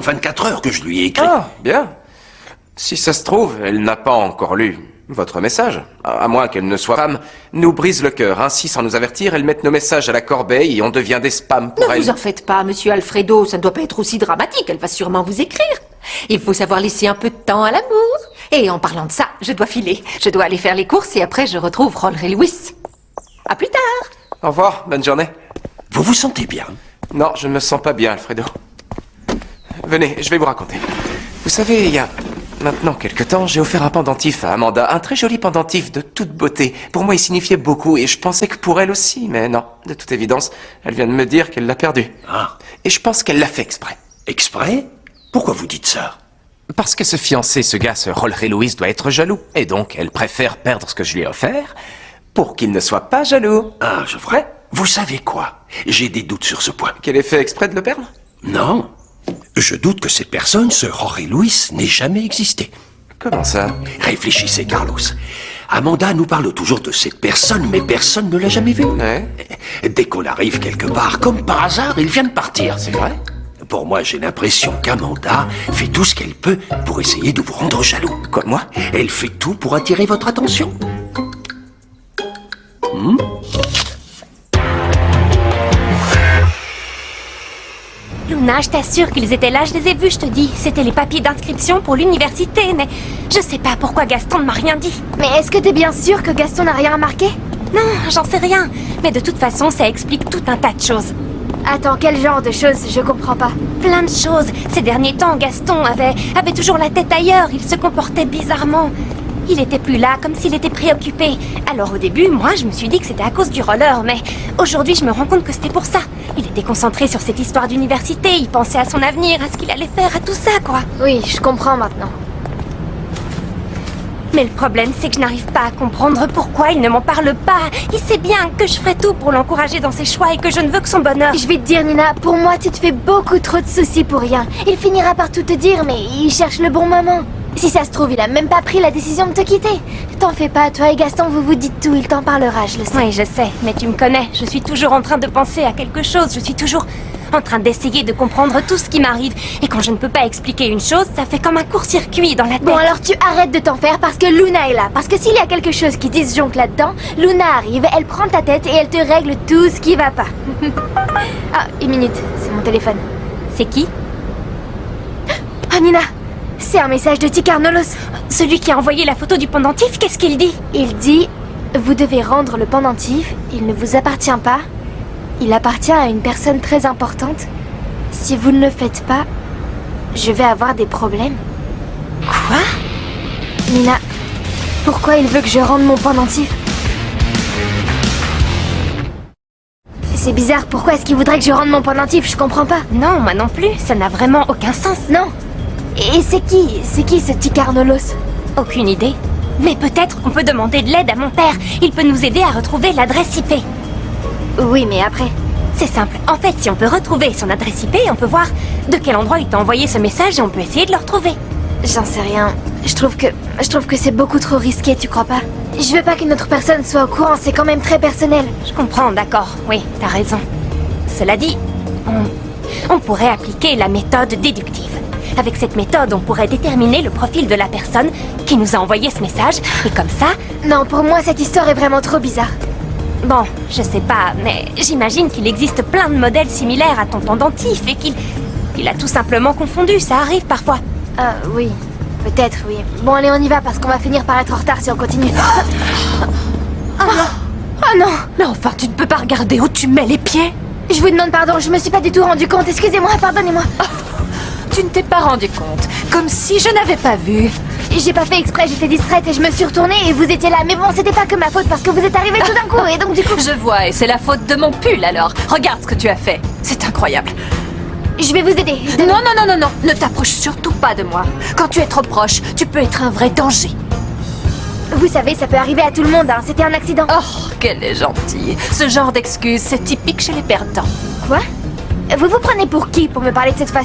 de 24 heures que je lui ai écrit. Ah, bien. Si ça se trouve, elle n'a pas encore lu votre message. À moins qu'elle ne soit femme, nous brise le cœur. Ainsi, sans nous avertir, elle met nos messages à la corbeille et on devient des spams pour elle. Ne vous en faites pas, monsieur Alfredo, ça ne doit pas être aussi dramatique, elle va sûrement vous écrire. Il faut savoir laisser un peu de temps à l'amour. Et en parlant de ça, je dois filer. Je dois aller faire les courses et après je retrouve Rolleray Lewis. À plus tard. Au revoir, bonne journée. Vous vous sentez bien? Non, je ne me sens pas bien, Alfredo. Venez, je vais vous raconter. Vous savez, il y a maintenant quelque temps, j'ai offert un pendentif à Amanda. Un très joli pendentif de toute beauté. Pour moi, il signifiait beaucoup et je pensais que pour elle aussi. Mais non, de toute évidence, elle vient de me dire qu'elle l'a perdu. Ah. Et je pense qu'elle l'a fait exprès. Exprès? Pourquoi vous dites ça? Parce que ce fiancé, ce gars, ce Rolleray Lewis, doit être jaloux. Et donc, elle préfère perdre ce que je lui ai offert pour qu'il ne soit pas jaloux. Ah, je vois. Ouais. Vous savez quoi? J'ai des doutes sur ce point. Qu'elle ait fait exprès de le perdre? Non. Je doute que cette personne, ce Rolleray Lewis, n'ait jamais existé. Comment ça? Réfléchissez, Carlos. Amanda nous parle toujours de cette personne, mais personne ne l'a jamais vue. Ouais. Dès qu'on arrive quelque part, comme par hasard, il vient de partir. C'est vrai? Pour moi, j'ai l'impression qu'Amanda fait tout ce qu'elle peut pour essayer de vous rendre jaloux. Quoi, moi? Elle fait tout pour attirer votre attention. Luna, je t'assure qu'ils étaient là, je les ai vus, je te dis. C'était les papiers d'inscription pour l'université, mais je sais pas pourquoi Gaston ne m'a rien dit. Mais est-ce que t'es bien sûr que Gaston n'a rien remarqué? Non, j'en sais rien. Mais de toute façon, ça explique tout un tas de choses. Attends, quel genre de choses? Je comprends pas. Plein de choses. Ces derniers temps, Gaston avait toujours la tête ailleurs. Il se comportait bizarrement. Il était plus là, comme s'il était préoccupé. Alors au début, moi, je me suis dit que c'était à cause du roller, mais aujourd'hui, je me rends compte que c'était pour ça. Il était concentré sur cette histoire d'université, il pensait à son avenir, à ce qu'il allait faire, à tout ça, quoi. Oui, je comprends maintenant. Mais le problème, c'est que je n'arrive pas à comprendre pourquoi il ne m'en parle pas. Il sait bien que je ferai tout pour l'encourager dans ses choix et que je ne veux que son bonheur. Je vais te dire, Nina, pour moi, tu te fais beaucoup trop de soucis pour rien. Il finira par tout te dire, mais il cherche le bon moment. Si ça se trouve, il a même pas pris la décision de te quitter. T'en fais pas, toi et Gaston, vous vous dites tout, il t'en parlera, je le sais. Oui, je sais, mais tu me connais. Je suis toujours en train de penser à quelque chose. Je suis toujours en train d'essayer de comprendre tout ce qui m'arrive. Et quand je ne peux pas expliquer une chose, ça fait comme un court-circuit dans la tête. Bon, alors tu arrêtes de t'en faire parce que Luna est là. Parce que s'il y a quelque chose qui disjoncle là-dedans, Luna arrive, elle prend ta tête et elle te règle tout ce qui va pas. Ah, une minute, c'est mon téléphone. C'est qui? Ah, Nina, c'est un message de Ticarnolos. Celui qui a envoyé la photo du pendentif, qu'est-ce qu'il dit? Il dit, vous devez rendre le pendentif, il ne vous appartient pas. Il appartient à une personne très importante. Si vous ne le faites pas, je vais avoir des problèmes. Quoi? Nina, pourquoi il veut que je rende mon pendentif? C'est bizarre, pourquoi est-ce qu'il voudrait que je rende mon pendentif? Je comprends pas. Non, moi non plus, ça n'a vraiment aucun sens. Non. Et c'est qui ce Ticarnolos? Aucune idée. Mais peut-être qu'on peut demander de l'aide à mon père. Il peut nous aider à retrouver l'adresse IP. Oui, mais après... C'est simple. En fait, si on peut retrouver son adresse IP, on peut voir de quel endroit il t'a envoyé ce message et on peut essayer de le retrouver. J'en sais rien. Je trouve que c'est beaucoup trop risqué, tu crois pas? Je veux pas qu'une autre personne soit au courant, c'est quand même très personnel. Je comprends, d'accord. Oui, t'as raison. Cela dit, on pourrait appliquer la méthode déductive. Avec cette méthode, on pourrait déterminer le profil de la personne qui nous a envoyé ce message, et comme ça... Non, pour moi, cette histoire est vraiment trop bizarre. Bon, je sais pas, mais j'imagine qu'il existe plein de modèles similaires à ton pendentif et qu'il a tout simplement confondu, ça arrive parfois. Ah, oui. Peut-être, oui. Bon, allez, on y va, parce qu'on va finir par être en retard si on continue. Oh non! Oh non! Mais enfin, tu ne peux pas regarder où tu mets les pieds? Je vous demande pardon, je me suis pas du tout rendu compte, excusez-moi, pardonnez-moi. Tu ne t'es pas rendu compte, comme si je n'avais pas vu. J'ai pas fait exprès, j'étais distraite et je me suis retournée et vous étiez là. Mais bon, c'était pas que ma faute parce que vous êtes arrivés tout d'un coup et donc du coup... Je vois, et c'est la faute de mon pull alors. Regarde ce que tu as fait. C'est incroyable. Je vais vous aider. Non, non, non, non, non. Ne t'approche surtout pas de moi. Quand tu es trop proche, tu peux être un vrai danger. Vous savez, ça peut arriver à tout le monde, hein. C'était un accident. Oh, qu'elle est gentille. Ce genre d'excuse, c'est typique chez les perdants. Quoi? Vous vous prenez pour qui pour me parler de cette façon?